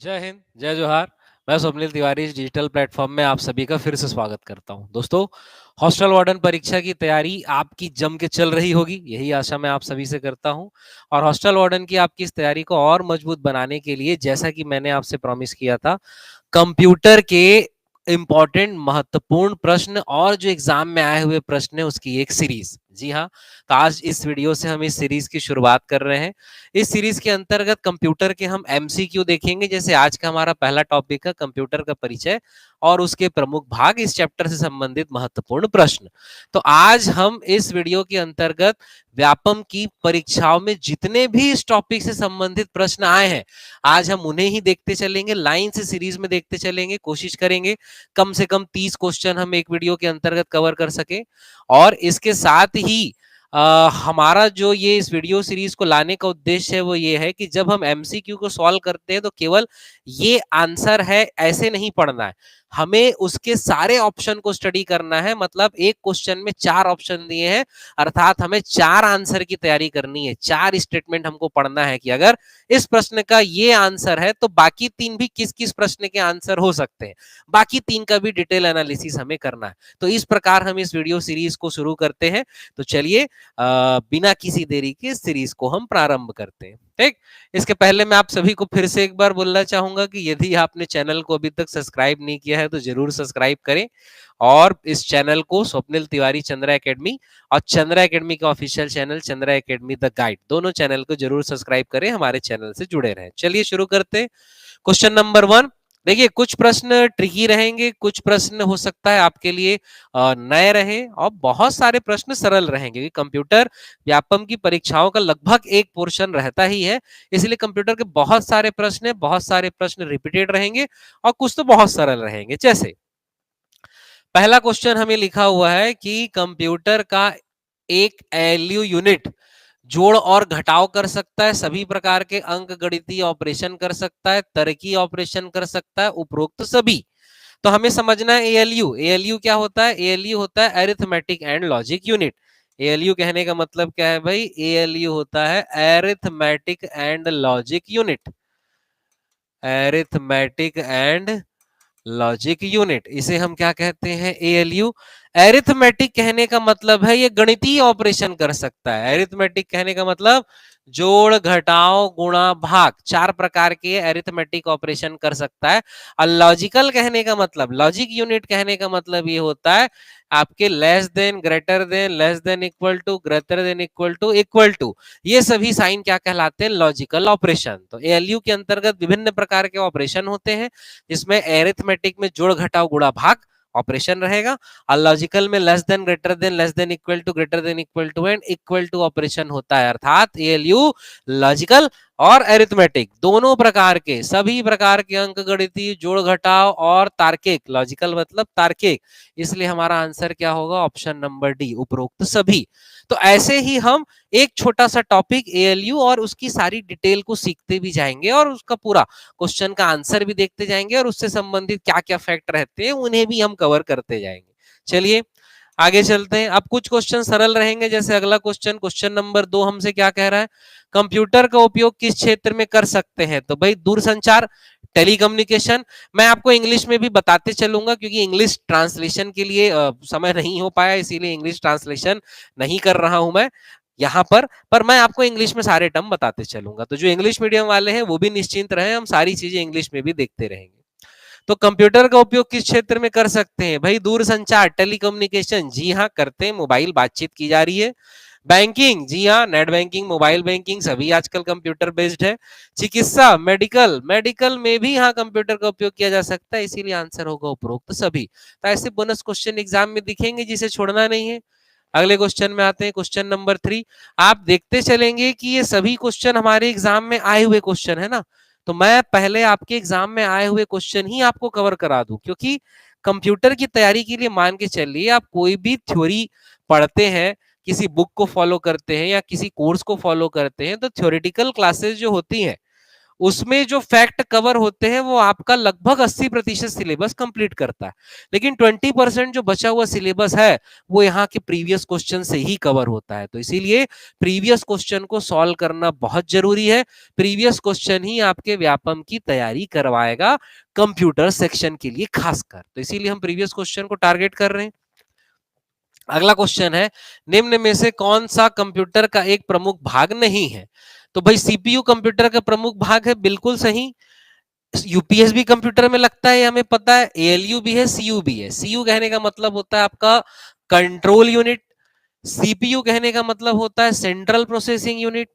जय हिंद, जय जोहार। मैं स्वप्निल तिवारी इस डिजिटल प्लेटफॉर्म में आप सभी का फिर से स्वागत करता हूं। दोस्तों, हॉस्टल वार्डन परीक्षा की तैयारी आपकी जम के चल रही होगी, यही आशा मैं आप सभी से करता हूं। और हॉस्टल वार्डन की आपकी इस तैयारी को और मजबूत बनाने के लिए, जैसा कि मैंने आपसे प्रॉमिस किया था, कंप्यूटर के इंपॉर्टेंट महत्वपूर्ण प्रश्न और जो एग्जाम में आए हुए प्रश्न है उसकी एक सीरीज। जी हाँ, तो आज इस वीडियो से हम इस सीरीज की शुरुआत कर रहे हैं। इस सीरीज के अंतर्गत कंप्यूटर के हम एमसीक्यू देखेंगे, जैसे आज का हमारा पहला टॉपिक है कंप्यूटर का परिचय और उसके प्रमुख भाग, इस चैप्टर से संबंधित महत्वपूर्ण प्रश्न। तो आज हम इस वीडियो के अंतर्गत व्यापम की परीक्षाओं में जितने भी इस टॉपिक से संबंधित प्रश्न आए हैं, आज हम उन्हें ही देखते चलेंगे, लाइन से सीरीज में देखते चलेंगे। कोशिश करेंगे कम से कम 30 क्वेश्चन हम एक वीडियो के अंतर्गत कवर कर सके। और इसके साथ ही हमारा जो ये इस वीडियो सीरीज को लाने का उद्देश्य है वो ये है कि जब हम एमसीक्यू को सॉल्व करते हैं तो केवल ये आंसर है ऐसे नहीं पढ़ना है, हमें उसके सारे ऑप्शन को स्टडी करना है। मतलब एक क्वेश्चन में 4 ऑप्शन दिए हैं, अर्थात हमें 4 आंसर की तैयारी करनी है। 4 स्टेटमेंट हमको पढ़ना है कि अगर इस प्रश्न का ये आंसर है तो बाकी 3 भी किस किस प्रश्न के आंसर हो सकते हैं, बाकी 3 का भी डिटेल एनालिसिस हमें करना है। तो इस प्रकार हम इस वीडियो सीरीज को शुरू करते हैं। तो चलिए बिना किसी देरी के सीरीज को हम प्रारंभ करते हैं। ठीक, इसके पहले मैं आप सभी को फिर से एक बार बोलना चाहूंगा कि यदि आपने चैनल को अभी तक सब्सक्राइब नहीं किया है तो जरूर सब्सक्राइब करें और इस चैनल को स्वप्निल तिवारी चंद्रा एकेडमी और चंद्रा एकेडमी का official channel Chandra academy the guide, दोनों चैनल को जरूर सब्सक्राइब करें, हमारे चैनल से जुड़े रहें। चलिए शुरू करते हैं। Question number 1। देखिए, कुछ प्रश्न ट्रिकी रहेंगे, कुछ प्रश्न हो सकता है आपके लिए नए रहे और बहुत सारे प्रश्न सरल रहेंगे, क्योंकि कंप्यूटर व्यापम की परीक्षाओं का लगभग एक पोर्शन रहता ही है। इसलिए कंप्यूटर के बहुत सारे प्रश्न, बहुत सारे प्रश्न रिपीटेड रहेंगे और कुछ तो बहुत सरल रहेंगे। जैसे पहला क्वेश्चन हमें लिखा हुआ है कि कंप्यूटर का एक एलयू यूनिट जोड़ और घटाव कर सकता है, सभी प्रकार के अंक गणितीय ऑपरेशन कर सकता है, तर्कीय ऑपरेशन कर सकता है, उपरोक्त सभी। तो हमें समझना है एएलयू। एएलयू क्या होता है? एएलयू होता है arithmetic and logic unit. ALU कहने का मतलब क्या है भाई? एएलयू होता है arithmetic and logic unit. Arithmetic and logic unit, इसे हम क्या कहते हैं? एएलयू। एरिथमेटिक कहने का मतलब है ये गणितीय ऑपरेशन कर सकता है। एरिथमेटिक कहने का मतलब जोड़ घटाव गुणा भाग, 4 प्रकार के एरिथमेटिक ऑपरेशन कर सकता है। और लॉजिकल कहने का मतलब, लॉजिक यूनिट कहने का मतलब ये होता है आपके less than, greater than, less than equal to, greater than equal to, equal to, ये सभी साइन क्या कहलाते हैं? Logical operation. तो एएलयू के अंतर्गत विभिन्न प्रकार के ऑपरेशन होते हैं, जिसमें एरिथमेटिक में जोड़ घटाव गुणा भाग ऑपरेशन रहेगा और लॉजिकल में less than, greater than, less than equal to, greater than equal to and equal to operation होता है। अर्थात एएलयू लॉजिकल और एरिथमेटिक दोनों प्रकार के, सभी प्रकार के अंक गणितीय जोड़ घटाव और तार्किक, लॉजिकल मतलब तार्किक, इसलिए हमारा आंसर क्या होगा? ऑप्शन नंबर डी, उपरोक्त सभी। तो ऐसे ही हम एक छोटा सा टॉपिक एएलयू और उसकी सारी डिटेल को सीखते भी जाएंगे और उसका पूरा क्वेश्चन का आंसर भी देखते जाएंगे और उससे संबंधित क्या क्या फैक्ट रहते हैं उन्हें भी हम कवर करते जाएंगे। चलिए आगे चलते हैं। अब कुछ क्वेश्चन सरल रहेंगे, जैसे अगला क्वेश्चन, क्वेश्चन नंबर 2 हमसे क्या कह रहा है? कंप्यूटर का उपयोग किस क्षेत्र में कर सकते हैं? तो भाई दूरसंचार, टेलीकम्युनिकेशन। मैं आपको इंग्लिश में भी बताते चलूंगा, क्योंकि इंग्लिश ट्रांसलेशन के लिए समय नहीं हो पाया, इसीलिए इंग्लिश ट्रांसलेशन नहीं कर रहा हूं मैं यहाँ पर मैं आपको इंग्लिश में सारे टर्म बताते चलूंगा। तो जो इंग्लिश मीडियम वाले हैं वो भी निश्चिंत रहे, हम सारी चीजें इंग्लिश में भी देखते रहेंगे। तो कंप्यूटर का उपयोग किस क्षेत्र में कर सकते हैं? भाई दूरसंचार, टेलीकम्युनिकेशन, जी हाँ करते हैं, मोबाइल बातचीत की जा रही है। बैंकिंग, जी हाँ, नेट बैंकिंग, मोबाइल बैंकिंग सभी आजकल कंप्यूटर बेस्ड है। चिकित्सा, मेडिकल, मेडिकल में भी यहाँ कंप्यूटर का उपयोग किया जा सकता है, इसीलिए आंसर होगा उपरोक्त सभी। तो ऐसे बोनस क्वेश्चन एग्जाम में दिखेंगे जिसे छोड़ना नहीं है। अगले क्वेश्चन में आते हैं, क्वेश्चन नंबर 3। आप देखते चलेंगे कि ये सभी क्वेश्चन हमारे एग्जाम में आए हुए क्वेश्चन है ना, तो मैं पहले आपके एग्जाम में आए हुए क्वेश्चन ही आपको कवर करा दूं, क्योंकि कंप्यूटर की तैयारी के लिए मान के चलिए आप कोई भी थ्योरी पढ़ते हैं, किसी बुक को फॉलो करते हैं या किसी कोर्स को फॉलो करते हैं, तो थ्योरेटिकल क्लासेस जो होती हैं उसमें जो फैक्ट कवर होते हैं वो आपका लगभग 80% सिलेबस कंप्लीट करता है, लेकिन 20% जो बचा हुआ सिलेबस है वो यहाँ के प्रीवियस क्वेश्चन से ही कवर होता है। तो इसीलिए प्रीवियस क्वेश्चन को सॉल्व करना बहुत जरूरी है। प्रीवियस क्वेश्चन ही आपके व्यापम की तैयारी करवाएगा, कंप्यूटर सेक्शन के लिए खासकर। तो इसीलिए हम प्रीवियस क्वेश्चन को टारगेट कर रहे हैं। अगला क्वेश्चन है, निम्न में से कौन सा कंप्यूटर का एक प्रमुख भाग नहीं है? तो भाई सीपीयू कंप्यूटर का प्रमुख भाग है, बिल्कुल सही। यूपीएस भी कंप्यूटर में लगता है, हमें पता है। एएलयू भी है, सीयू भी है। सीयू कहने का मतलब होता है आपका कंट्रोल यूनिट, सीपीयू कहने का मतलब होता है सेंट्रल प्रोसेसिंग यूनिट,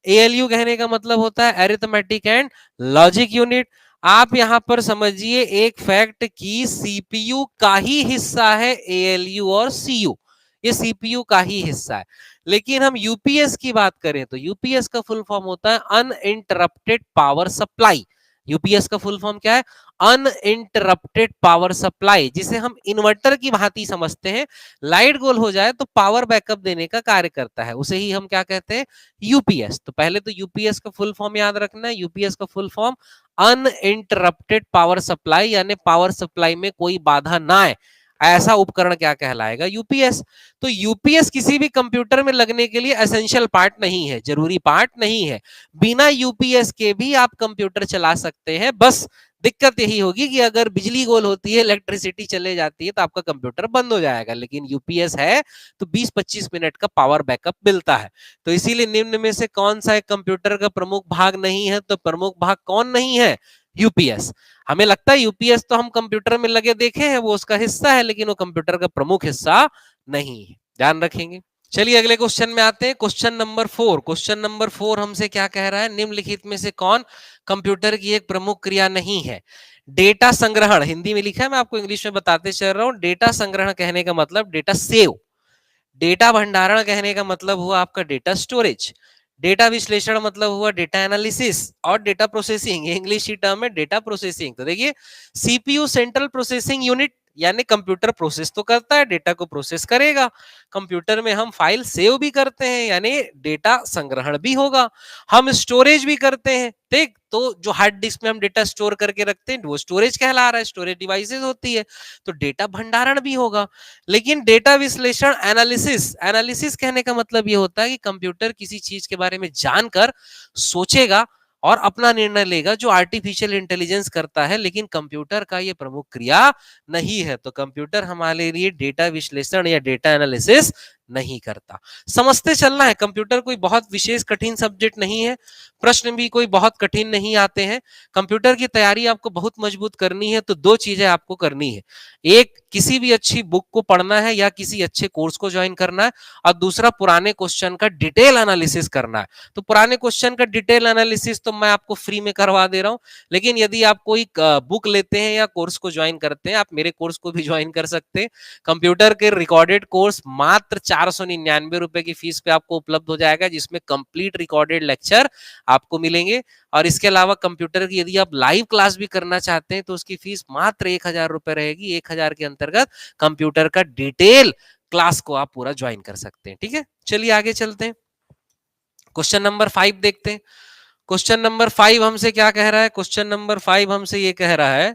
एएलयू कहने का मतलब होता है अरिथमेटिक एंड लॉजिक यूनिट। आप यहां पर समझिए एक फैक्ट की सीपीयू का ही हिस्सा है एएलयू और सीयू, ये सीपीयू का ही हिस्सा है। लेकिन हम यूपीएस की बात करें तो यूपीएस का फुल फॉर्म होता है अनइंटरप्टेड पावर सप्लाई। यूपीएस का फुल फॉर्म क्या है? अनइंटरप्टेड पावर सप्लाई, जिसे हम इन्वर्टर की भांति समझते हैं। लाइट गोल हो जाए तो पावर बैकअप देने का कार्य करता है, उसे ही हम क्या कहते हैं? यूपीएस। तो पहले तो यूपीएस का फुल फॉर्म याद रखना है। यूपीएस का full form uninterrupted power supply, यानी पावर सप्लाई में कोई बाधा ना आए, ऐसा उपकरण क्या कहलाएगा? यूपीएस। तो यूपीएस किसी भी कंप्यूटर में लगने के लिए एसेंशियल पार्ट नहीं है, जरूरी पार्ट नहीं है। बिना यूपीएस के भी आप कंप्यूटर चला सकते हैं। बस दिक्कत यही होगी कि अगर बिजली गोल होती है, इलेक्ट्रिसिटी चले जाती है, तो आपका कंप्यूटर बंद हो जाएगा। लेकिन यूपीएस है तो 20-25 मिनट का पावर बैकअप मिलता है। तो इसीलिए निम्न में से कौन सा एक कंप्यूटर का प्रमुख भाग नहीं है? तो प्रमुख भाग कौन नहीं है? यूपीएस। हमें लगता है यूपीएस तो हम कंप्यूटर में लगे देखे हैं, वो उसका हिस्सा है, लेकिन वो कंप्यूटर का प्रमुख हिस्सा नहीं है, ध्यान रखेंगे। चलिए अगले क्वेश्चन में आते हैं। Question number 4। क्वेश्चन नंबर 4 हमसे क्या कह रहा है? निम्नलिखित में से कौन कंप्यूटर की एक प्रमुख क्रिया नहीं है? डेटा संग्रहण, हिंदी में लिखा है, मैं आपको इंग्लिश में बताते चल रहा हूं। डेटा संग्रहण कहने का मतलब डेटा सेव, डेटा भंडारण कहने का मतलब हुआ आपका डेटा स्टोरेज, डेटा विश्लेषण मतलब हुआ डेटा एनालिसिस, और डेटा प्रोसेसिंग, इंग्लिश ही टर्म है डेटा प्रोसेसिंग। तो देखिए सीपीयू सेंट्रल प्रोसेसिंग यूनिट, यानी कंप्यूटर प्रोसेस तो करता है, डेटा को प्रोसेस करेगा। कंप्यूटर में हम फाइल सेव भी करते हैं, यानी डेटा संग्रहण भी होगा। हम स्टोरेज भी करते हैं, ठीक। तो जो हार्ड डिस्क में हम डेटा स्टोर करके रखते हैं वो स्टोरेज कहला रहा है, स्टोरेज डिवाइसेस होती है। तो डेटा भंडारण भी होगा। लेकिन डेटा विश्लेषण, एनालिसिस, एनालिसिस कहने का मतलब ये होता है कि कंप्यूटर किसी चीज के बारे में जानकर सोचेगा और अपना निर्णय लेगा, जो आर्टिफिशियल इंटेलिजेंस करता है। लेकिन कंप्यूटर का ये प्रमुख क्रिया नहीं है। तो कंप्यूटर हमारे लिए डेटा विश्लेषण या डेटा एनालिसिस नहीं करता। समझते चलना है, कंप्यूटर कोई बहुत विशेष कठिन सब्जेक्ट नहीं है, प्रश्न भी कोई बहुत कठिन नहीं आते हैं। कंप्यूटर की तैयारी आपको बहुत मजबूत करनी है तो दो चीजें आपको करनी है। एक, किसी भी अच्छी बुक को पढ़ना है या किसी अच्छे कोर्स को ज्वाइन करना है, और दूसरा पुराने क्वेश्चन का डिटेल एनालिसिस करना है। तो पुराने क्वेश्चन का डिटेल एनालिसिस तो मैं आपको फ्री में करवा दे रहा हूं, लेकिन यदि आप कोई बुक लेते हैं या कोर्स को ज्वाइन करते हैं, आप मेरे कोर्स को भी ज्वाइन कर सकते हैं। कंप्यूटर के रिकॉर्डेड कोर्स मात्र 499 रुपए की फीस पे आपको उपलब्ध हो जाएगा, जिसमें कंप्लीट रिकॉर्डेड लेक्चर आपको मिलेंगे। और इसके अलावा कंप्यूटर की यदि आप लाइव क्लास भी करना चाहते हैं तो उसकी फीस मात्र 1000 रुपए रहेगी। 1000 के अंतर्गत कंप्यूटर का डिटेल क्लास को आप पूरा ज्वाइन कर सकते हैं, ठीक है। चलिए आगे चलते हैं, क्वेश्चन नंबर 5 देखते हैं। क्वेश्चन नंबर 5 हमसे क्या कह रहा है? क्वेश्चन नंबर 5 हमसे ये कह रहा है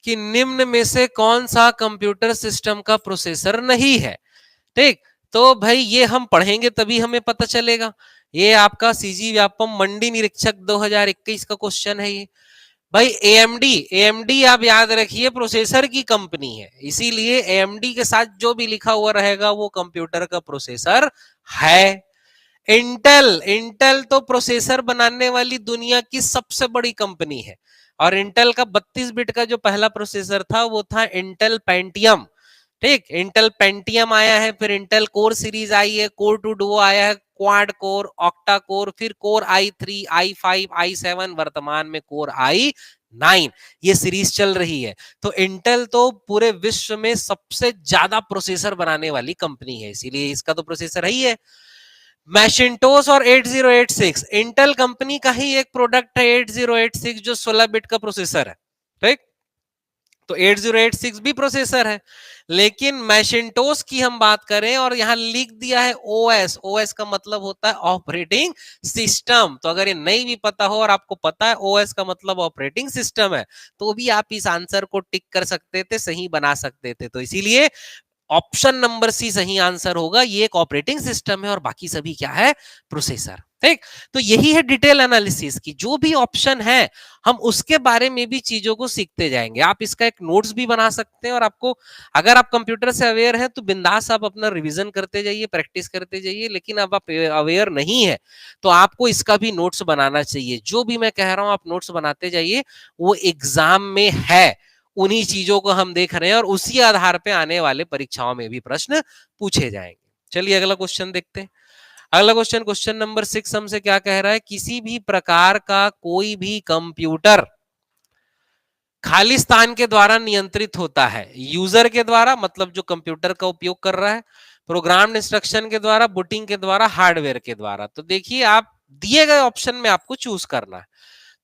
कि निम्न में से कौन सा कंप्यूटर सिस्टम का प्रोसेसर नहीं है? ठीक। तो भाई ये हम पढ़ेंगे तभी हमें पता चलेगा। ये आपका सीजी व्यापम मंडी निरीक्षक 2021 का क्वेश्चन है ये। भाई एएमडी, एएमडी आप याद रखिए प्रोसेसर की कंपनी है, इसीलिए एएमडी के साथ जो भी लिखा हुआ रहेगा वो कंप्यूटर का प्रोसेसर है। इंटेल, इंटेल तो प्रोसेसर बनाने वाली दुनिया की सबसे बड़ी कंपनी है, और इंटेल का 32 बिट का जो पहला प्रोसेसर था वो था इंटेल पेंटियम। ठीक, इंटेल पेंटियम आया है, फिर इंटेल कोर सीरीज आई है, कोर 2 डुओ आया है, क्वाड कोर, ऑक्टा कोर, फिर कोर i3, i5, i7, वर्तमान में कोर i9, ये सीरीज चल रही है। तो इंटेल तो पूरे विश्व में सबसे ज्यादा प्रोसेसर बनाने वाली कंपनी है, इसीलिए इसका तो प्रोसेसर ही है। मैशिनटोस और 8086 इंटेल कंपनी का ही एक प्रोडक्ट है, 8086 जो 16 बिट का प्रोसेसर है। ठीक, तो 8086 भी प्रोसेसर है, लेकिन मैकिन्टोश की हम बात करें और यहां लिख दिया है ओएस। ओएस का मतलब होता है ऑपरेटिंग सिस्टम। तो अगर ये नहीं भी पता हो और आपको पता है ओएस का मतलब ऑपरेटिंग सिस्टम है, तो भी आप इस आंसर को टिक कर सकते थे, सही बना सकते थे। तो इसीलिए ऑप्शन नंबर सी सही आंसर होगा। ये एक ऑपरेटिंग सिस्टम है और बाकी सभी क्या है, प्रोसेसर। ठीक, तो यही है डिटेल एनालिसिस की। जो भी ऑप्शन है हम उसके बारे में भी चीजों को सीखते जाएंगे। आप इसका एक नोट्स भी बना सकते हैं और आपको, अगर आप कंप्यूटर से अवेयर है तो बिंदास आप अपना रिवीजन करते जाइए, प्रैक्टिस करते जाइए। लेकिन अब आप अवेयर नहीं है तो आपको इसका भी नोट्स बनाना चाहिए। जो भी मैं कह रहा हूं आप नोट्स बनाते जाइए, वो एग्जाम में है। उन्हीं चीजों को हम देख रहे हैं और उसी आधार पे आने वाले परीक्षाओं में भी प्रश्न पूछे जाएंगे। चलिए अगला क्वेश्चन देखते हैं। अगला क्वेश्चन, क्वेश्चन नंबर 6 हमसे क्या कह रहा है, किसी भी प्रकार का कोई भी कंप्यूटर खाली स्थान के द्वारा नियंत्रित होता है। यूजर के द्वारा, मतलब जो कंप्यूटर का उपयोग कर रहा है, प्रोग्राम इंस्ट्रक्शन के द्वारा, बूटिंग के द्वारा, हार्डवेयर के द्वारा। तो देखिए आप दिए गए ऑप्शन में आपको चूज करना है।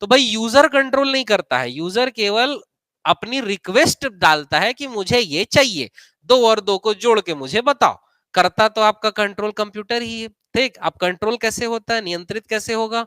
तो भाई यूजर कंट्रोल नहीं करता है, यूजर केवल अपनी रिक्वेस्ट डालता है कि मुझे ये चाहिए, 2 और 2 को जोड़ के मुझे बताओ। करता तो आपका कंट्रोल कंप्यूटर ही है। ठीक, अब कंट्रोल कैसे होता है, नियंत्रित कैसे होगा?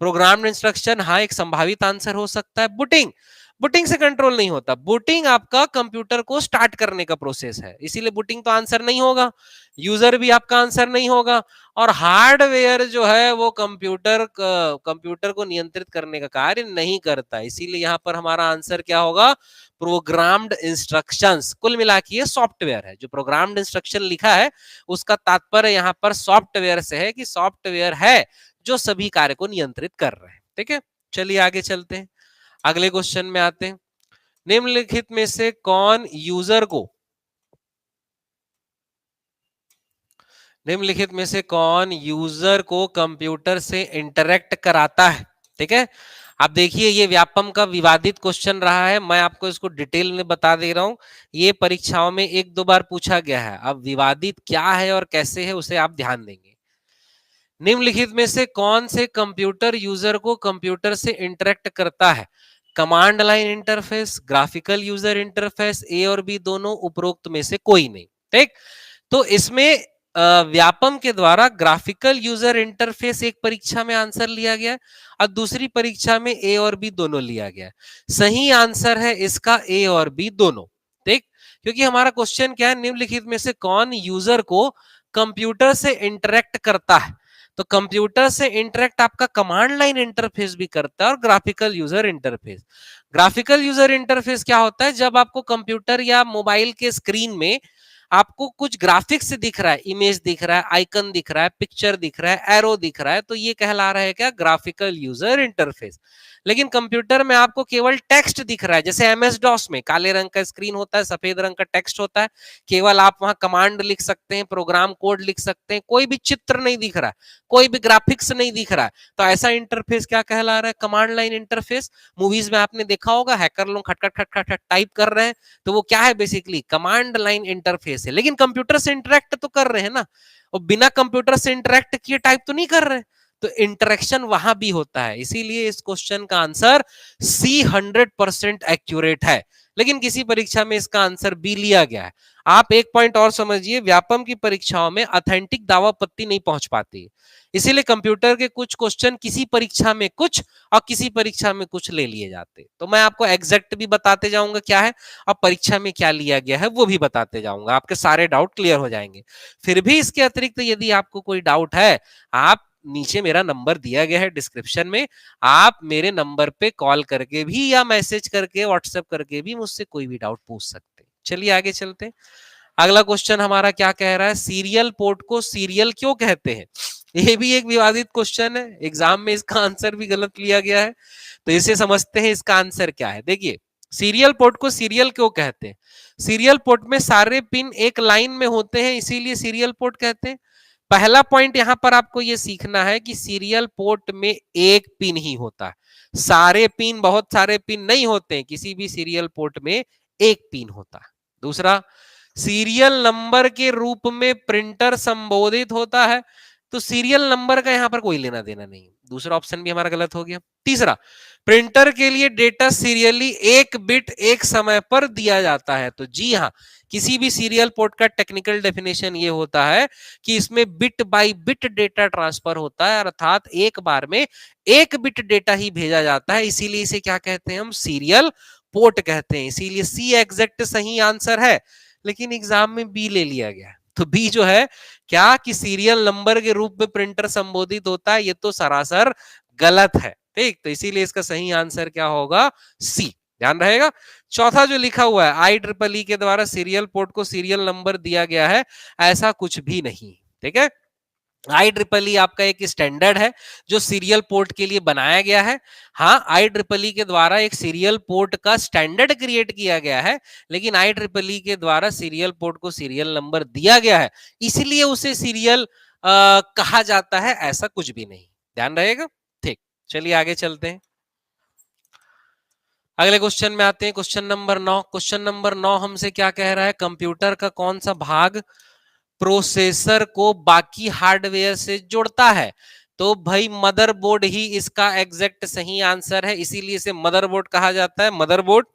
प्रोग्राम इंस्ट्रक्शन, हाँ एक संभावित आंसर हो सकता है। बूटिंग, बूटिंग से कंट्रोल नहीं होता। बूटिंग आपका कंप्यूटर को स्टार्ट करने का प्रोसेस है, इसीलिए बूटिंग तो आंसर नहीं होगा। यूजर भी आपका आंसर नहीं होगा। और हार्डवेयर जो है वो कंप्यूटर को नियंत्रित करने का कार्य नहीं करता, इसीलिए यहां पर हमारा आंसर क्या होगा, प्रोग्राम्ड इंस्ट्रक्शंस। कुल मिला के ये सॉफ्टवेयर है। जो प्रोग्राम्ड इंस्ट्रक्शन लिखा है उसका तात्पर्य यहां पर सॉफ्टवेयर से है, कि सॉफ्टवेयर है जो सभी कार्य को नियंत्रित कर रहे हैं। ठीक है, चलिए आगे चलते हैं, अगले क्वेश्चन में आते हैं। निम्नलिखित में से कौन यूजर को, निम्नलिखित में से कौन यूजर को कंप्यूटर से इंटरेक्ट कराता है? ठीक है, अब देखिए ये व्यापम का विवादित क्वेश्चन रहा है। मैं आपको इसको डिटेल में बता दे रहा हूं। ये परीक्षाओं में 1-2 बार पूछा गया है। अब विवादित क्या है और कैसे है उसे आप ध्यान देंगे। निम्नलिखित में से कौन से कंप्यूटर यूजर को कंप्यूटर से इंटरेक्ट करता है? Command line interface, graphical user interface, a और बी दोनों, उपरोक्त में से कोई नहीं। ठीक, तो इसमें व्यापम के द्वारा ग्राफिकल यूजर इंटरफेस एक परीक्षा में आंसर लिया गया और दूसरी परीक्षा में ए और बी दोनों लिया गया। सही आंसर है इसका ए और बी दोनों। ठीक, क्योंकि हमारा क्वेश्चन क्या है, निम्नलिखित में से कौन यूजर को कंप्यूटर से इंटरेक्ट करता है? तो कंप्यूटर से इंटरेक्ट आपका कमांड लाइन इंटरफेस भी करता है और graphical user interface. Graphical user interface क्या होता है, जब आपको कंप्यूटर या मोबाइल के स्क्रीन में आपको कुछ ग्राफिक्स दिख रहा है, इमेज दिख रहा है, आइकन दिख रहा है, पिक्चर दिख रहा है, एरो दिख रहा है, तो ये कहला रहा है क्या, ग्राफिकल यूजर इंटरफेस। लेकिन कंप्यूटर में आपको केवल टेक्स्ट दिख रहा है, जैसे एमएस डॉस में काले रंग का स्क्रीन होता है, सफेद रंग का टेक्स्ट होता है, केवल आप वहां कमांड लिख सकते हैं, प्रोग्राम कोड लिख सकते हैं, कोई भी चित्र नहीं दिख रहा है, कोई भी ग्राफिक्स नहीं दिख रहा है। तो ऐसा इंटरफेस क्या कहला रहा है, कमांड लाइन इंटरफेस। मूवीज में आपने देखा होगा हैकर लोग खटखट खटखट खट टाइप कर रहे हैं, तो वो क्या है, बेसिकली कमांड लाइन इंटरफेस है। लेकिन कंप्यूटर से इंटरेक्ट तो कर रहे हैं ना, और बिना कंप्यूटर से इंटरेक्ट किए टाइप तो नहीं कर रहे, तो इंटरेक्शन वहां भी होता है। इसीलिए इस क्वेश्चन का आंसर सी 100% एक्यूरेट है। लेकिन किसी परीक्षा में इसका आंसर बी लिया गया है। आप एक पॉइंट और समझिए, व्यापम की परीक्षाओं में ऑथेंटिक दावापत्ति नहीं पहुंच पाती, इसीलिए कंप्यूटर के कुछ क्वेश्चन किसी परीक्षा में कुछ और किसी परीक्षा में कुछ ले लिए जाते। तो मैं आपको एग्जैक्ट भी बताते जाऊंगा क्या है और परीक्षा में क्या लिया गया है वो भी बताते जाऊंगा, आपके सारे डाउट क्लियर हो जाएंगे। फिर भी इसके अतिरिक्त यदि आपको कोई डाउट है, आप नीचे मेरा नंबर दिया गया है डिस्क्रिप्शन में, आप मेरे नंबर पे कॉल करके भी या मैसेज करके व्हाट्सएप करके भी मुझसे कोई भी डाउट पूछ सकते हैं। चलिए आगे चलते हैं। अगला क्वेश्चन हमारा क्या कह रहा है, सीरियल पोर्ट को सीरियल क्यों कहते हैं? ये भी एक विवादित क्वेश्चन है, एग्जाम में इसका आंसर भी गलत लिया गया है। तो इसे समझते हैं इसका आंसर क्या है। देखिए, सीरियल पोर्ट को सीरियल क्यों कहते हैं? सीरियल पोर्ट में सारे पिन एक लाइन में होते हैं, इसीलिए सीरियल पोर्ट कहते हैं। पहला पॉइंट यहां पर आपको यह सीखना है कि सीरियल पोर्ट में एक पिन ही होता है, सारे पिन, बहुत सारे पिन नहीं होते हैं, किसी भी सीरियल पोर्ट में एक पिन होता है। दूसरा, सीरियल नंबर के रूप में प्रिंटर संबोधित होता है, तो सीरियल नंबर का यहां पर कोई लेना देना नहीं। दूसरा ऑप्शन भी हमारा गलत हो गया। तीसरा, प्रिंटर के लिए डेटा सीरियली एक बिट एक समय पर दिया जाता है। तो जी हाँ, किसी भी सीरियल पोर्ट का टेक्निकल डेफिनेशन ये होता है कि इसमें bit by bit data transfer होता है, अर्थात एक बार में एक बिट डेटा ही भेजा जाता है, इसीलिए इसे क्या कहते हैं हम, सीरियल पोर्ट कहते हैं। इसीलिए सी एग्जैक्ट सही आंसर है, लेकिन एग्जाम में बी ले लिया गया। तो बी जो है क्या कि सीरियल नंबर के रूप में प्रिंटर संबोधित होता है, ये तो सरासर गलत है। ठीक, तो इसीलिए इसका सही आंसर क्या होगा, सी। ध्यान रहेगा। चौथा जो लिखा हुआ है, आई ट्रिपल ई के द्वारा सीरियल पोर्ट को सीरियल नंबर दिया गया है, ऐसा कुछ भी नहीं। ठीक है, आई ट्रिपल ई आपका एक स्टैंडर्ड है जो सीरियल पोर्ट के लिए बनाया गया है। हाँ, आई ट्रिपल ई के द्वारा एक सीरियल पोर्ट का स्टैंडर्ड क्रिएट किया गया है, लेकिन आई ट्रिपल ई के द्वारा सीरियल पोर्ट को सीरियल नंबर दिया गया है, इसलिए उसे सीरियल कहा जाता है, ऐसा कुछ भी नहीं। ध्यान रहेगा। ठीक, चलिए आगे चलते हैं। अगले क्वेश्चन में आते हैं, क्वेश्चन नंबर 9। क्वेश्चन नंबर 9 हमसे क्या कह रहा है, कंप्यूटर का कौन सा भाग प्रोसेसर को बाकी हार्डवेयर से जोड़ता है। तो भाई मदरबोर्ड ही इसका एग्जैक्ट सही आंसर है, इसीलिए इसे मदरबोर्ड कहा जाता है। मदरबोर्ड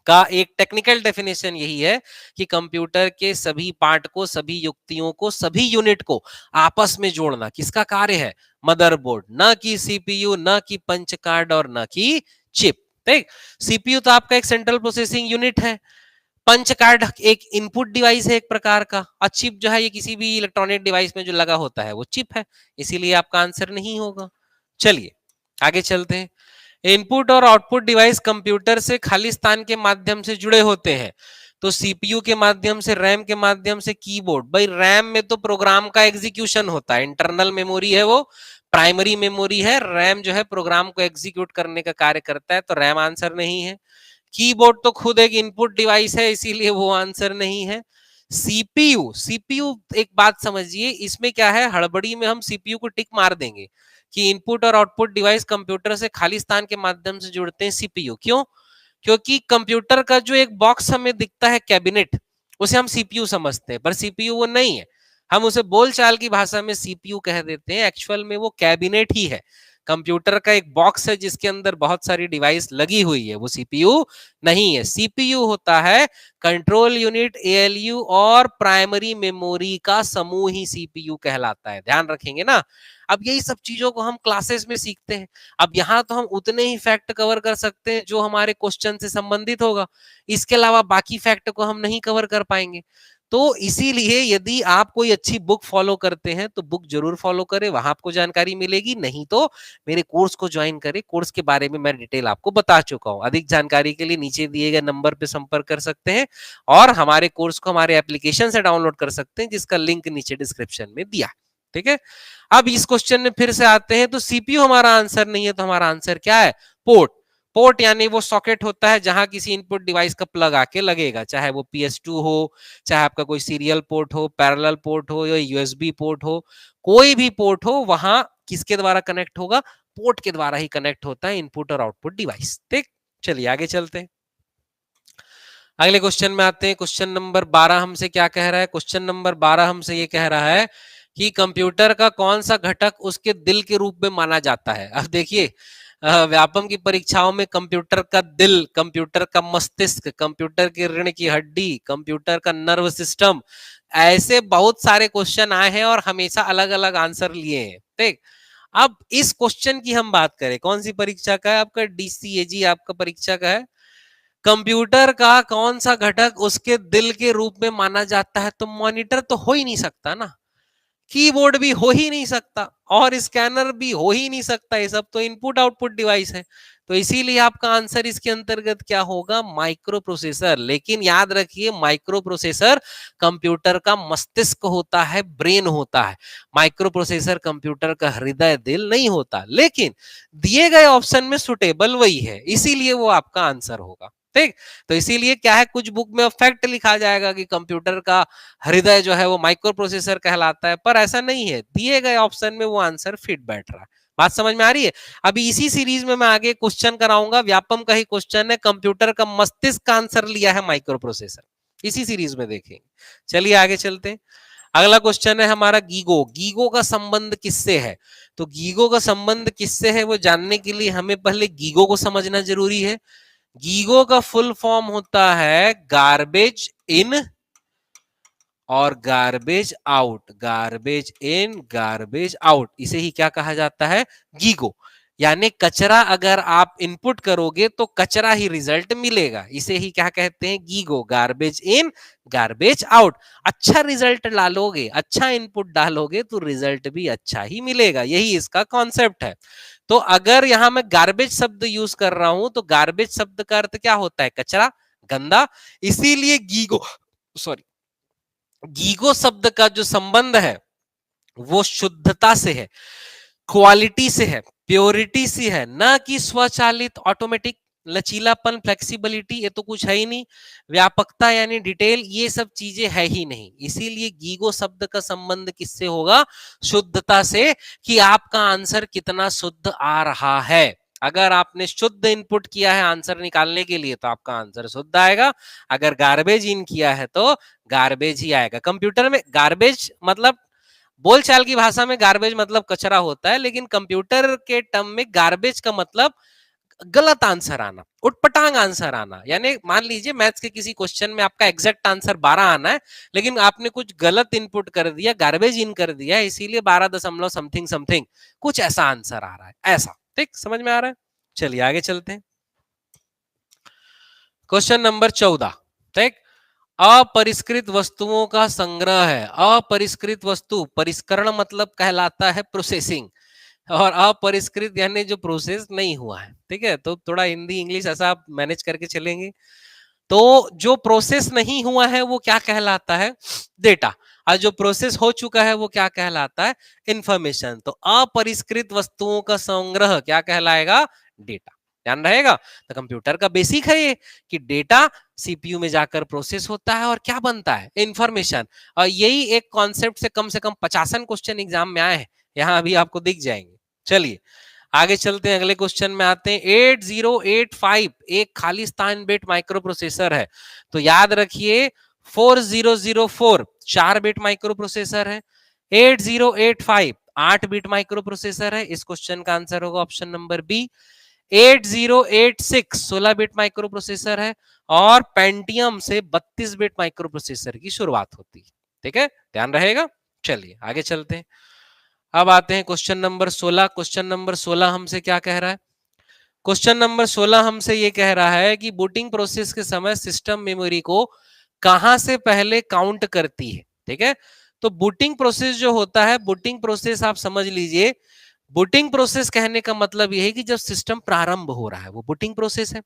का एक टेक्निकल डेफिनेशन यही है कि कंप्यूटर के सभी पार्ट को, सभी युक्तियों को, सभी यूनिट को आपस में जोड़ना किसका कार्य है, मदरबोर्ड, ना कि सीपीयू, ना कि पंच कार्ड और ना कि चिप। ठीक, सीपीयू तो आपका एक सेंट्रल प्रोसेसिंग यूनिट है, पंच कार्ड एक इनपुट डिवाइस है एक प्रकार का, और चिप जो है ये किसी भी इलेक्ट्रॉनिक डिवाइस में जो लगा होता है वो चिप है, इसीलिए आपका आंसर नहीं होगा। चलिए आगे चलते हैं। इनपुट और आउटपुट डिवाइस कंप्यूटर से खाली स्थान के माध्यम से जुड़े होते हैं। तो सीपीयू के माध्यम से, रैम के माध्यम से, कीबोर्ड। भाई रैम में तो प्रोग्राम का एग्जीक्यूशन होता है, इंटरनल मेमोरी है वो, प्राइमरी मेमोरी है। रैम जो है प्रोग्राम को एग्जीक्यूट करने का कार्य करता है, तो रैम आंसर नहीं है। कीबोर्ड तो खुद एक इनपुट डिवाइस है, इसीलिए वो आंसर नहीं है। सीपीयू, सीपीयू एक बात समझिए, इसमें क्या है, हड़बड़ी में हम सीपीयू को टिक मार देंगे कि इनपुट और आउटपुट डिवाइस कंप्यूटर से खाली स्थान के माध्यम से जुड़ते हैं। सीपीयू क्यों, क्योंकि कंप्यूटर का जो एक बॉक्स हमें दिखता है कैबिनेट, उसे हम सीपीयू समझते हैं, पर सीपीयू वो नहीं है। हम उसे बोलचाल की भाषा में सीपीयू कह देते हैं, एक्चुअल में वो कैबिनेट ही है। कंप्यूटर का एक बॉक्स है जिसके अंदर बहुत सारी डिवाइस लगी हुई है, वो सीपीयू नहीं है। सीपीयू होता है कंट्रोल यूनिट, एएलयू और प्राइमरी मेमोरी का समूह ही सीपीयू कहलाता है। ध्यान रखेंगे ना। अब यही सब चीजों को हम क्लासेस में सीखते हैं। अब यहाँ तो हम उतने ही फैक्ट कवर कर सकते हैं जो हमारे क्वेश्चन से संबंधित होगा, इसके अलावा बाकी फैक्ट को हम नहीं कवर कर पाएंगे। तो इसीलिए यदि आप कोई अच्छी बुक फॉलो करते हैं तो बुक जरूर फॉलो करें, वहां आपको जानकारी मिलेगी, नहीं तो मेरे कोर्स को ज्वाइन करें। कोर्स के बारे में मैं डिटेल आपको बता चुका हूं। अधिक जानकारी के लिए नीचे दिए गए नंबर पे संपर्क कर सकते हैं और हमारे कोर्स को हमारे एप्लीकेशन से डाउनलोड कर सकते हैं, जिसका लिंक नीचे डिस्क्रिप्शन में दिया। ठीक है, अब इस क्वेश्चन में फिर से आते हैं। तो सीपीयू हमारा आंसर नहीं है, तो हमारा आंसर क्या है, पोर्ट। पोर्ट यानी वो सॉकेट होता है जहां किसी इनपुट डिवाइस का प्लग आके लगेगा, चाहे वो PS2 हो, चाहे आपका कोई सीरियल पोर्ट हो, पैरेलल पोर्ट हो या यूएसबी पोर्ट हो, कोई भी पोर्ट हो, वहां किसके द्वारा कनेक्ट होगा, पोर्ट के द्वारा ही कनेक्ट होता है इनपुट और आउटपुट डिवाइस। ठीक, चलिए आगे चलते हैं। अगले क्वेश्चन में आते हैं। क्वेश्चन नंबर 12 हमसे क्या कह रहा है, क्वेश्चन नंबर 12 हमसे ये कह रहा है कि कंप्यूटर का कौन सा घटक उसके दिल के रूप में माना जाता है। अब देखिए, व्यापम की परीक्षाओं में कंप्यूटर का दिल, कंप्यूटर का मस्तिष्क, कंप्यूटर की रीढ़ की हड्डी, कंप्यूटर का नर्व सिस्टम, ऐसे बहुत सारे क्वेश्चन आए हैं और हमेशा अलग अलग आंसर लिए हैं। ठीक, अब इस क्वेश्चन की हम बात करें, कौन सी परीक्षा का है, आपका DCAG आपका परीक्षा का है। कंप्यूटर का कौन सा घटक उसके दिल के रूप में माना जाता है, तो मॉनिटर तो हो ही नहीं सकता ना, कीबोर्ड भी हो ही नहीं सकता और स्कैनर भी हो ही नहीं सकता, ये सब तो इनपुट आउटपुट डिवाइस है। तो इसीलिए आपका आंसर इसके अंतर्गत क्या होगा, माइक्रो प्रोसेसर। लेकिन याद रखिए, माइक्रो प्रोसेसर कंप्यूटर का मस्तिष्क होता है, ब्रेन होता है। माइक्रो प्रोसेसर कंप्यूटर का हृदय दिल नहीं होता, लेकिन दिए गए ऑप्शन में सुटेबल वही है, इसीलिए वो आपका आंसर होगा। ठीक, तो इसीलिए क्या है, कुछ बुक में फैक्ट लिखा जाएगा कि कंप्यूटर का हृदय जो है वो माइक्रो प्रोसेसर कहलाता है, पर ऐसा नहीं है, दिए गए ऑप्शन में वो आंसर फिट बैठ रहा है। बात समझ में आ रही है। अभी इसी सीरीज में मैं आगे क्वेश्चन कराऊंगा, व्यापम का ही क्वेश्चन है, कंप्यूटर का मस्तिष्क का आंसर लिया है माइक्रो प्रोसेसर, इसी सीरीज में देखेंगे। चलिए आगे चलते हैं। अगला क्वेश्चन है हमारा गीगो। गीगो का संबंध किससे है? तो गीगो का संबंध किससे है वो जानने के लिए हमें पहले गीगो को समझना जरूरी है। गीगो का फुल फॉर्म होता है गार्बेज इन और garbage out. Garbage in garbage out, इसे ही क्या कहा जाता है? गीगो। यानी कचरा अगर आप इनपुट करोगे तो कचरा ही रिजल्ट मिलेगा, इसे ही क्या कहते हैं? GIGO. Garbage in garbage out. अच्छा रिजल्ट डालोगे, अच्छा इनपुट डालोगे तो रिजल्ट भी अच्छा ही मिलेगा, यही इसका कॉन्सेप्ट है। तो अगर यहां मैं गार्बेज शब्द यूज कर रहा हूं तो गार्बेज शब्द का अर्थ क्या होता है? कचरा, गंदा। इसीलिए गीगो, सॉरी, गीगो शब्द का जो संबंध है वो शुद्धता से है, क्वालिटी से है, प्योरिटी से है, ना कि स्वचालित, ऑटोमेटिक। लचीलापन, फ्लेक्सिबिलिटी, ये तो कुछ है ही नहीं। व्यापकता यानी डिटेल, ये सब चीजें है ही नहीं। इसीलिए गीगो शब्द का संबंध किससे होगा? शुद्धता से, कि आपका आंसर कितना शुद्ध आ रहा है। अगर आपने शुद्ध इनपुट किया है आंसर निकालने के लिए तो आपका आंसर शुद्ध आएगा। अगर गार्बेज इन किया है तो गार्बेज ही आएगा। कंप्यूटर में गार्बेज मतलब, बोलचाल की भाषा में गार्बेज मतलब कचरा होता है, लेकिन कंप्यूटर के टर्म में गार्बेज का मतलब गलत आंसर आना, उटपटांग आंसर आना। यानी मान लीजिए मैथ्स के किसी क्वेश्चन में आपका एग्जैक्ट आंसर 12 आना है, लेकिन आपने कुछ गलत इनपुट कर दिया, गार्बेज इन कर दिया, इसीलिए 12 दशमलव समथिंग समथिंग कुछ ऐसा आंसर आ रहा है, ऐसा। ठीक, समझ में आ रहा है? चलिए आगे चलते हैं। Question number 14। ठीक, अपरिष्कृत वस्तुओं का संग्रह है। अपरिष्कृत वस्तु, परिष्करण मतलब कहलाता है प्रोसेसिंग, और अपरिष्कृत यानी जो प्रोसेस नहीं हुआ है। ठीक है, तो थोड़ा हिंदी इंग्लिश ऐसा आप मैनेज करके चलेंगे। तो जो प्रोसेस नहीं हुआ है वो क्या कहलाता है? डेटा। और जो प्रोसेस हो चुका है वो क्या कहलाता है? इंफॉर्मेशन। तो अपरिष्कृत वस्तुओं का संग्रह क्या कहलाएगा? डेटा। ध्यान रहेगा। तो कंप्यूटर का बेसिक है ये, कि डेटा सीपीयू में जाकर प्रोसेस होता है और क्या बनता है? इंफॉर्मेशन। और यही एक कॉन्सेप्ट से कम 50 क्वेश्चन एग्जाम में आए हैं, यहां अभी आपको दिख जाएंगे। चलिए आगे चलते हैं, अगले क्वेश्चन में आते हैं। 8085 एक खालिस्तान बिट माइक्रो प्रोसेसर है। तो याद रखिए 4004 4 बिट माइक्रो प्रोसेसर है। 8085 8 बिट माइक्रो प्रोसेसर है। इस क्वेश्चन का आंसर होगा option number B. 8086 16 bit micro processor है, और पेंटियम से 32 बिट माइक्रो प्रोसेसर की शुरुआत होती है। ठीक है, ध्यान रहेगा। चलिए आगे चलते हैं। अब आते हैं क्वेश्चन नंबर 16। क्वेश्चन नंबर 16 हमसे क्या कह रहा है? क्वेश्चन नंबर 16 हमसे ये कह रहा है कि बूटिंग प्रोसेस के समय सिस्टम मेमोरी को कहां से पहले काउंट करती है। ठीक है, तो बूटिंग प्रोसेस जो होता है, बूटिंग प्रोसेस आप समझ लीजिए, बूटिंग प्रोसेस कहने का मतलब यह है कि जब सिस्टम प्रारंभ हो रहा है वो बूटिंग प्रोसेस है,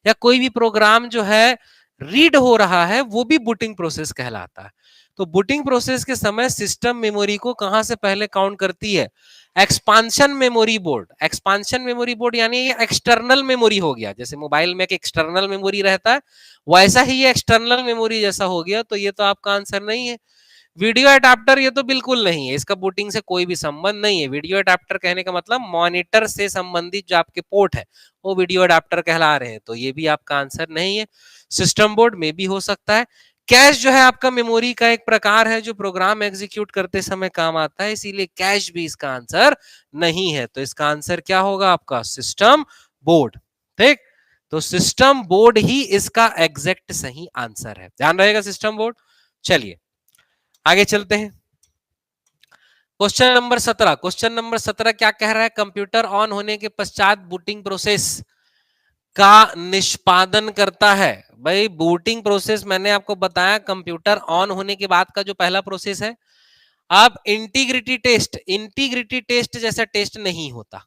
या कोई भी प्रोग्राम जो है रीड हो रहा है वो भी बूटिंग प्रोसेस कहलाता है। तो बूटिंग प्रोसेस के समय सिस्टम मेमोरी को कहां से पहले काउंट करती है? Expansion memory board. Expansion memory board यानी ये एक्सटर्नल मेमोरी हो गया, जैसे मोबाइल में एक एक्सटर्नल मेमोरी रहता है वैसा ही ये एक्सटर्नल मेमोरी जैसा हो गया। तो ये तो आपका आंसर नहीं है। वीडियो अडेप्टर ये तो बिल्कुल नहीं है, इसका बूटिंग से कोई भी संबंध नहीं है। वीडियो अडेप्टर कहने का मतलब मॉनिटर से संबंधित जो आपके पोर्ट है वो वीडियो अडेप्टर कहला रहे हैं, तो ये भी आपका आंसर नहीं है। सिस्टम बोर्ड में भी हो सकता है। कैश जो है आपका मेमोरी का एक प्रकार है जो प्रोग्राम एग्जीक्यूट करते समय काम आता है, इसीलिए कैश भी इसका आंसर नहीं है। तो इसका आंसर क्या होगा आपका? System board. ठीक, तो सिस्टम बोर्ड ही इसका एग्जैक्ट सही आंसर है, ध्यान रहेगा, सिस्टम बोर्ड। चलिए आगे चलते हैं। Question number 17। क्वेश्चन नंबर 17 क्या कह रहा है? कंप्यूटर ऑन होने के पश्चात बूटिंग प्रोसेस का निष्पादन करता है। भाई बूटिंग प्रोसेस मैंने आपको बताया, कंप्यूटर ऑन होने के बाद का जो पहला प्रोसेस है। अब इंटीग्रिटी टेस्ट, इंटीग्रिटी टेस्ट जैसा टेस्ट नहीं होता।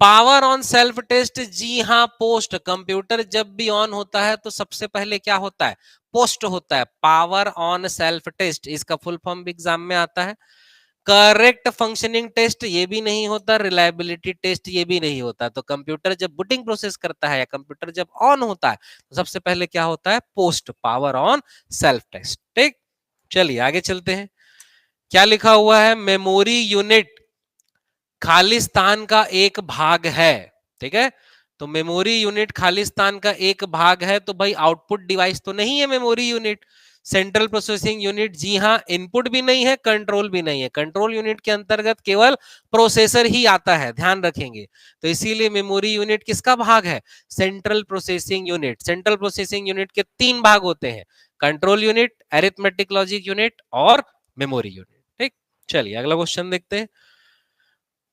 पावर ऑन सेल्फ टेस्ट, जी हां, पोस्ट। कंप्यूटर जब भी ऑन होता है तो सबसे पहले क्या होता है? पोस्ट होता है। पावर ऑन सेल्फ टेस्ट, इसका फुल फॉर्म भी एग्जाम में आता है। करेक्ट फंक्शनिंग टेस्ट ये भी नहीं होता, रिलायबिलिटी टेस्ट ये भी नहीं होता। तो कंप्यूटर जब बूटिंग प्रोसेस करता है या कंप्यूटर जब ऑन होता है तो सबसे पहले क्या होता है? Post power on self test. ठीक, चलिए आगे चलते हैं। क्या लिखा हुआ है? मेमोरी यूनिट खालिस्तान का एक भाग है। ठीक है, तो मेमोरी यूनिट खालिस्तान का एक भाग है, तो भाई आउटपुट डिवाइस तो नहीं है memory unit. Central processing unit, जी हाँ, इनपुट भी नहीं है, कंट्रोल भी नहीं है। कंट्रोल यूनिट के अंतर्गत केवल प्रोसेसर ही आता है, ध्यान रखेंगे। तो इसीलिए मेमोरी यूनिट किसका भाग है? Central processing unit. Central processing unit के 3 भाग होते हैं, control unit, arithmetic logic unit और मेमोरी यूनिट। ठीक, चलिए अगला क्वेश्चन देखते हैं।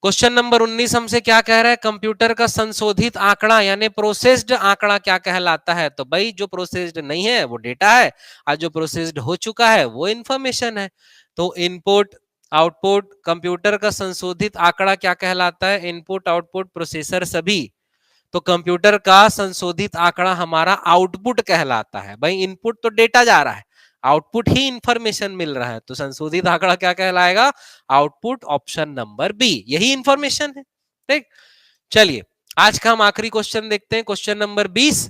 क्वेश्चन नंबर 19 हमसे क्या कह रहा है? कंप्यूटर का संशोधित आंकड़ा यानी प्रोसेस्ड आंकड़ा क्या कहलाता है? तो भाई जो प्रोसेस्ड नहीं है वो डेटा है, और जो प्रोसेस्ड हो चुका है वो इंफॉर्मेशन है। तो इनपुट आउटपुट, कंप्यूटर का संशोधित आंकड़ा क्या कहलाता है? इनपुट आउटपुट प्रोसेसर सभी। तो कंप्यूटर का संशोधित आंकड़ा हमारा आउटपुट कहलाता है। भाई इनपुट तो डेटा जा रहा है, आउटपुट ही इंफॉर्मेशन मिल रहा है, तो संशोधित आंकड़ा क्या कहलाएगा? आउटपुट, ऑप्शन नंबर बी, यही इंफॉर्मेशन है। ठीक, चलिए आज का हम आखिरी क्वेश्चन देखते हैं, क्वेश्चन नंबर 20।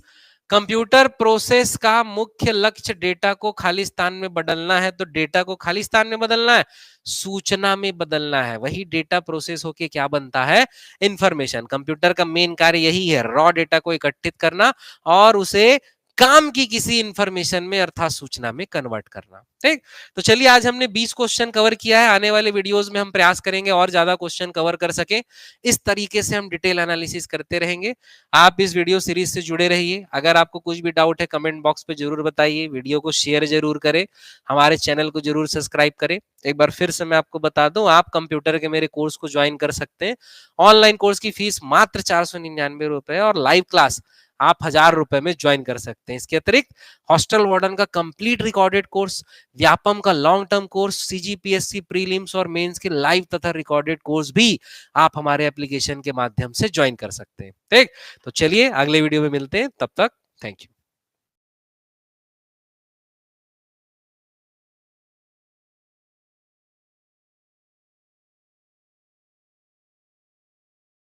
कंप्यूटर प्रोसेस का मुख्य लक्ष्य डेटा को खालिस्तान में बदलना है। तो डेटा को खालिस्तान में बदलना है, सूचना में बदलना है। वही डेटा प्रोसेस होके क्या बनता है? इंफॉर्मेशन। कंप्यूटर का मेन कार्य यही है, रॉ डेटा को एकत्रित करना और उसे काम की किसी इंफॉर्मेशन में अर्थात सूचना में कन्वर्ट करना। ठीक, तो चलिए आज हमने 20 क्वेश्चन कवर किया है। आने वाले वीडियोस में हम प्रयास करेंगे और ज्यादा क्वेश्चन कवर कर सके। इस तरीके से हम डिटेल एनालिसिस करते रहेंगे। आप इस वीडियो सीरीज से जुड़े रहिए। अगर आपको कुछ भी डाउट है कमेंट बॉक्स पे जरूर बताइए, वीडियो को शेयर जरूर करें, हमारे चैनल को जरूर सब्सक्राइब करें। एक बार फिर से मैं आपको बता दूं, आप कंप्यूटर के मेरे कोर्स को ज्वाइन कर सकते हैं। ऑनलाइन कोर्स की फीस मात्र 499 रुपए और लाइव क्लास आप 1000 रुपए में ज्वाइन कर सकते हैं। इसके अतिरिक्त हॉस्टल वार्डन का कंप्लीट रिकॉर्डेड कोर्स, व्यापम का long term course, CGPSC prelims और मेंस के लाइव तथा रिकॉर्डेड कोर्स भी आप हमारे एप्लीकेशन के माध्यम से ज्वाइन कर सकते हैं। ठीक, तो चलिए अगले वीडियो में मिलते हैं, तब तक थैंक यू।